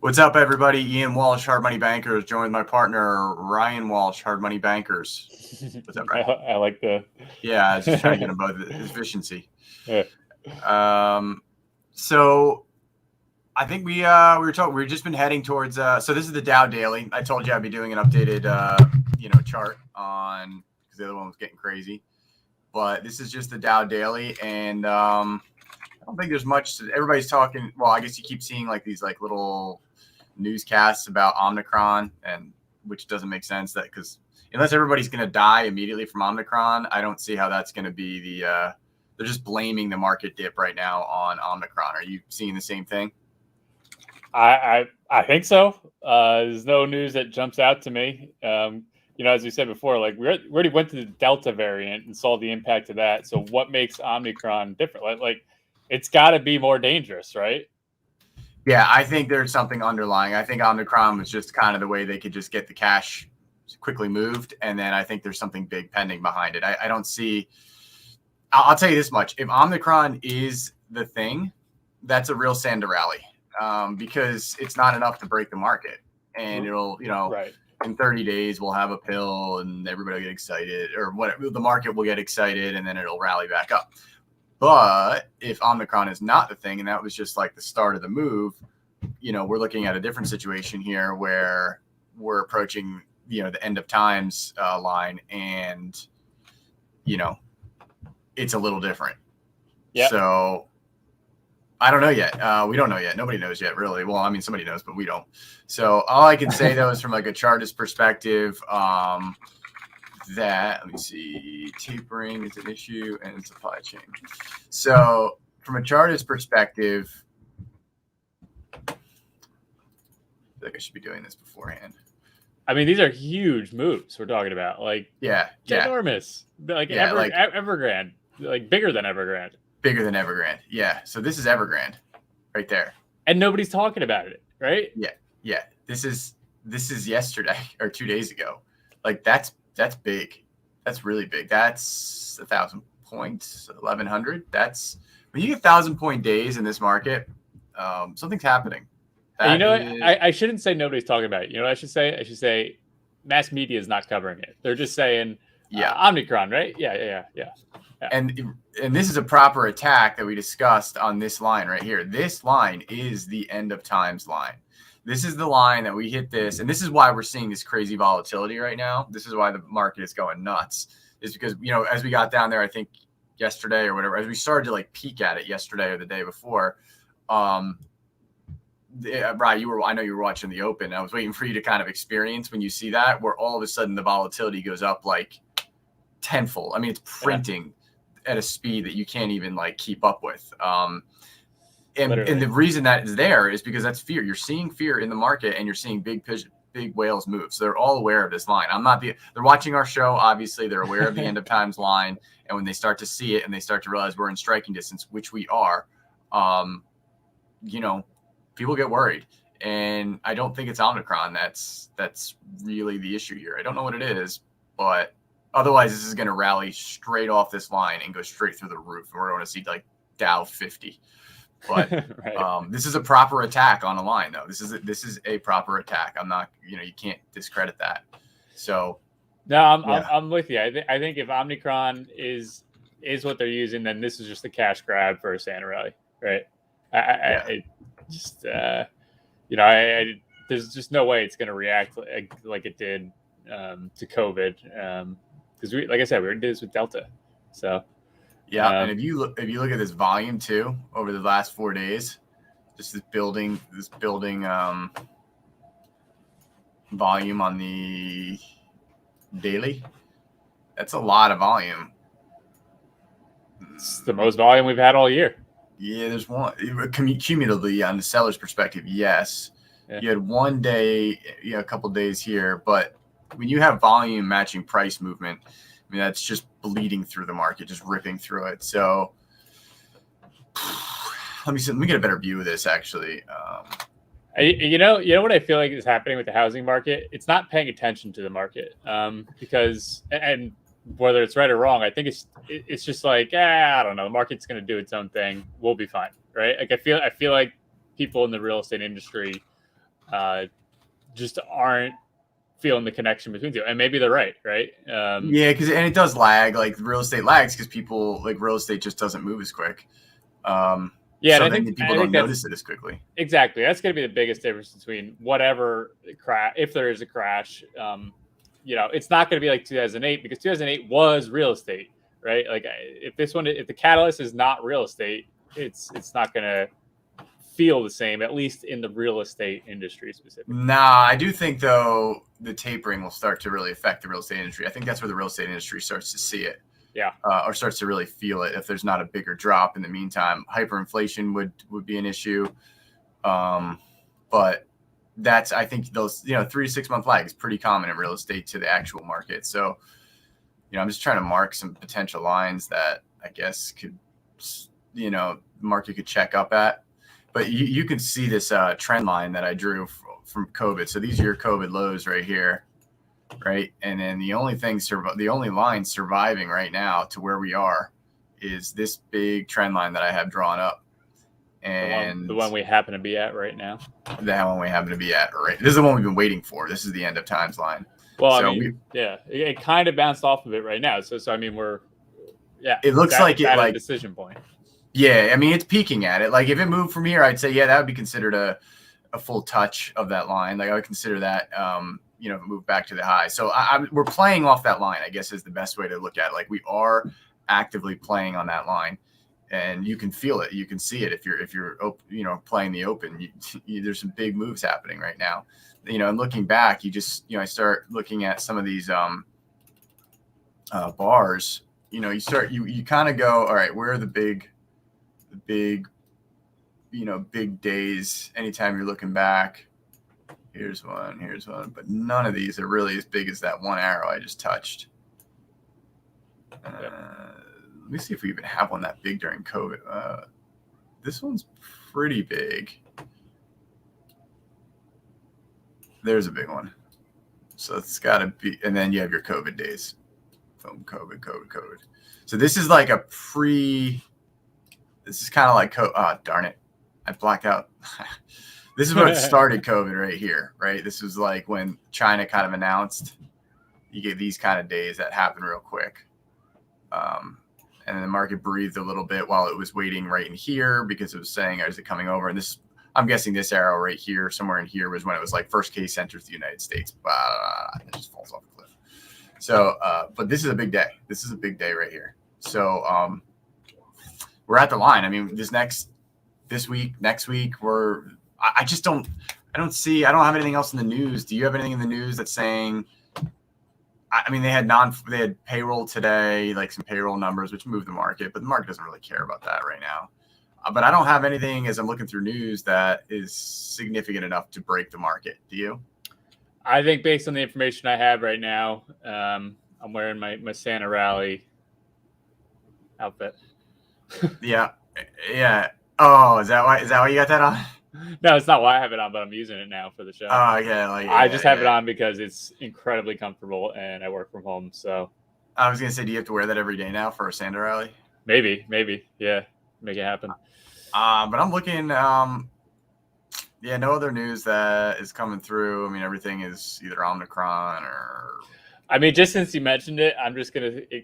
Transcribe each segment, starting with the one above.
What's up, everybody? Ian Walsh, Hard Money Bankers, joined my partner Ryan Walsh, Hard Money Bankers. What's up, Ryan? I like the. Yeah, I was just trying to get them both efficiency. Yeah. So I think we've just been heading towards. So this is the Dow Daily. I told you I'd be doing an updated, chart on because the other one was getting crazy. But this is just the Dow Daily, and I don't think there's much. Everybody's talking. Well, I guess you keep seeing like these like little newscasts about Omicron, and which doesn't make sense that because unless everybody's going to die immediately from Omicron, I don't see how that's going to be the. They're just blaming the market dip right now on Omicron. Are you seeing the same thing? I think so. There's no news that jumps out to me. As we said before, like we already went to the Delta variant and saw the impact of that. So what makes Omicron different? Like it's got to be more dangerous, right? Yeah, I think there's something underlying. I think Omicron was just kind of the way they could just get the cash quickly moved. And then I think there's something big pending behind it. I don't see. I'll tell you this much. If Omicron is the thing, that's a real SANDARALLY because it's not enough to break the market. And it'll, right. In 30 days, we'll have a pill and everybody will get excited or whatever. The market will get excited and then it'll rally back up. But if Omicron is not the thing, and that was just like the start of the move, we're looking at a different situation here where we're approaching, the end of times line, and it's a little different. Yeah. So I don't know yet. We don't know yet. Nobody knows yet, really. Well, I mean, somebody knows, but we don't. So all I can say though is from like a chartist perspective, that let me see, tapering is an issue and supply chain. So from a chartist perspective, I feel like I should be doing this beforehand. I mean, these are huge moves we're talking about. Like enormous. Like Evergrande, like bigger than Evergrande. Bigger than Evergrande. Yeah. So this is Evergrande right there. And nobody's talking about it, right? Yeah. Yeah. This is yesterday or 2 days ago. Like that's big. That's really big. That's 1,000 points, 1,100. That's when you get 1,000-point days in this market, something's happening. I shouldn't say nobody's talking about it. You know what I should say? I should say mass media is not covering it. They're just saying Omicron, right? Yeah. And this is a proper attack that we discussed on this line right here. This line is the end of times line. This is the line that we hit this. And this is why we're seeing this crazy volatility right now. This is why the market is going nuts, is because, as we got down there, I think yesterday or whatever, as we started to like peak at it yesterday or the day before, Brian, I know you were watching the open. I was waiting for you to kind of experience when you see that, where all of a sudden the volatility goes up like tenfold. I mean, it's printing at a speed that you can't even like keep up with. And the reason that is there is because that's fear. You're seeing fear in the market and you're seeing big whales move. So they're all aware of this line. They're watching our show. Obviously they're aware of the end of times line. And when they start to see it and they start to realize we're in striking distance, which we are, people get worried. And I don't think it's Omicron. That's really the issue here. I don't know what it is, but otherwise this is going to rally straight off this line and go straight through the roof. And we're going to see like Dow 50. But right. This is a proper attack on a line, though. This is a proper attack. I'm not, you can't discredit that. So, no, I'm with you. I think if Omicron is what they're using, then this is just a cash grab for a SANDARALLY, right? There's just no way it's going to react like it did to COVID, because like I said, we already did this with Delta, so. Yeah, and if you look at this volume too over the last 4 days, just this building volume on the daily, that's a lot of volume. It's the most volume we've had all year. Yeah, there's one cumulatively on the seller's perspective. Yes, You had 1 day, a couple days here, but when you have volume matching price movement, I mean, that's just bleeding through the market, just ripping through it. So let me get a better view of this, actually. You know what I feel like is happening with the housing market? It's not paying attention to the market, because, and whether it's right or wrong, I think it's just like, I don't know, the market's going to do its own thing. We'll be fine, right? Like I feel like people in the real estate industry just aren't feeling the connection between two. And maybe they're right? Yeah, because it does lag. Like real estate lags because people like real estate just doesn't move as quick. Yeah, so and then people don't notice it as quickly. Exactly. That's going to be the biggest difference between whatever crash, if there is a crash. It's not going to be like 2008 because 2008 was real estate, right? Like if the catalyst is not real estate, it's not going to feel the same, at least in the real estate industry specifically. Nah, I do think though the tapering will start to really affect the real estate industry. I think that's where the real estate industry starts to see it. Yeah. Or starts to really feel it if there's not a bigger drop in the meantime. Hyperinflation would be an issue. But I think those 3 to 6 month lag is pretty common in real estate to the actual market. So, I'm just trying to mark some potential lines that I guess could, market could check up at. But you can see this trend line that I drew from COVID. So these are your COVID lows right here. Right. And then the only line surviving right now to where we are is this big trend line that I have drawn up. And the one we happen to be at right now. The one we happen to be at, right? This is the one we've been waiting for. This is the end of times line. Well, so it kind of bounced off of it right now. So I mean, it looks like it like a decision point. Yeah. I mean, it's peaking at it. Like if it moved from here, I'd say, that would be considered a full touch of that line. Like I would consider that, move back to the high. So we're playing off that line, I guess is the best way to look at it. Like we are actively playing on that line and you can feel it. You can see it. If you're playing the open, there's some big moves happening right now, and looking back, I start looking at some of these bars, you kind of go, all right, where are the big days? Anytime you're looking back, here's one, but none of these are really as big as that one arrow I just touched. Let me see if we even have one that big during COVID. This one's pretty big. There's a big one. So it's got to be, and then you have your COVID days. Boom, COVID. So this is like this is kind of like, darn it. I blacked out. This is what started COVID right here, right? This was like when China kind of announced you get these kind of days that happen real quick. And then the market breathed a little bit while it was waiting right in here because it was saying, is it coming over? And this, I'm guessing this arrow right here, somewhere in here was when it was like first case enters the United States. It just falls off a cliff. So, but this is a big day. This is a big day right here. So we're at the line. I mean, this week, next week, I don't have anything else in the news. Do you have anything in the news that's saying, I mean, they had payroll today, like some payroll numbers, which moved the market, but the market doesn't really care about that right now. But I don't have anything as I'm looking through news that is significant enough to break the market. Do you? I think based on the information I have right now, I'm wearing my SANDARALLY outfit. Yeah. Oh, is that why you got that on? No, it's not why I have it on, but I'm using it now for the show. Oh, yeah. I just have it on because it's incredibly comfortable and I work from home. So I was going to say, do you have to wear that every day now for a SANDARALLY? Maybe. Yeah. Make it happen. But I'm looking, no other news that is coming through. I mean, everything is either Omicron or. I mean, just since you mentioned it, I'm just going to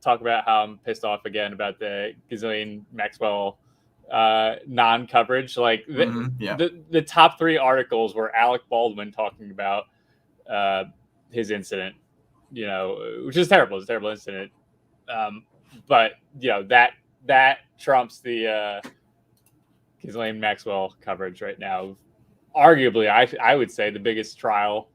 talk about how I'm pissed off again about the Ghislaine Maxwell non-coverage. Like the top 3 articles were Alec Baldwin talking about his incident, which is terrible. It's a terrible incident. But that trumps the Ghislaine Maxwell coverage right now. Arguably, I would say the biggest trial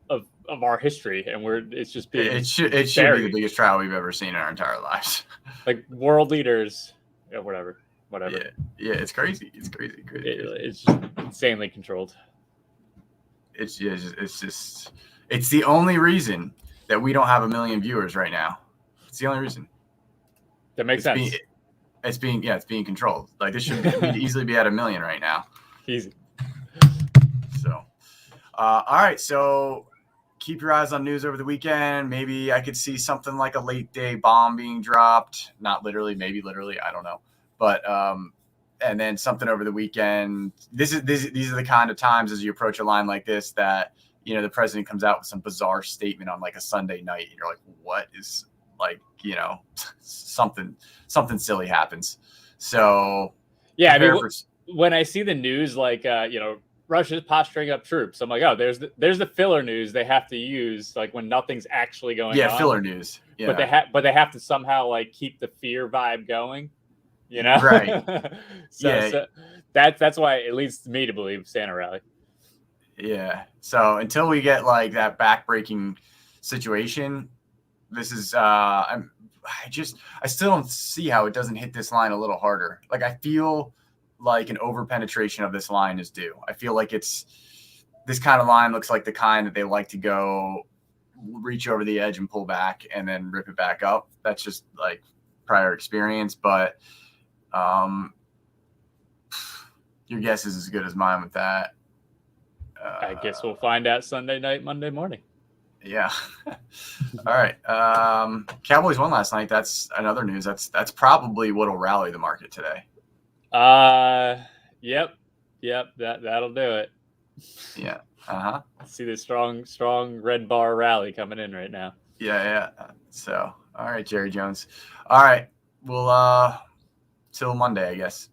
of our history, and it's just being it should be the biggest trial we've ever seen in our entire lives. Like world leaders, whatever. Yeah, it's crazy. It's crazy. It's just insanely controlled. It's the only reason that we don't have 1 million viewers right now. It's the only reason. That makes sense. It's being controlled. Like this should easily be at 1 million right now. Easy. So, all right. So keep your eyes on news over the weekend. Maybe I could see something like a late day bomb being dropped. Not literally, maybe literally. I don't know. But and then something over the weekend. These are the kind of times as you approach a line like this that, the president comes out with some bizarre statement on like a Sunday night, and you're like, what is, like, something silly happens. So yeah, I mean, prepare for when I see the news, like, Russia's posturing up troops, I'm like, oh, there's the filler news they have to use, like, when nothing's actually going on. filler news. Yeah. But they have to somehow, like, keep the fear vibe going, Right. So that's why it leads me to believe Santa Rally. Yeah. So until we get like that backbreaking situation, this is I still don't see how it doesn't hit this line a little harder. Like, I feel like an over penetration of this line is due. I feel like this kind of line looks like the kind that they like to go reach over the edge and pull back and then rip it back up. That's just like prior experience, but your guess is as good as mine with that. I guess we'll find out Sunday night, Monday morning. Yeah. All right. Cowboys won last night. That's another news. That's probably what'll rally the market today. Yep. That'll do it. Yeah. See the strong red bar rally coming in right now. Yeah. So, all right, Jerry Jones. All right. We'll till Monday, I guess.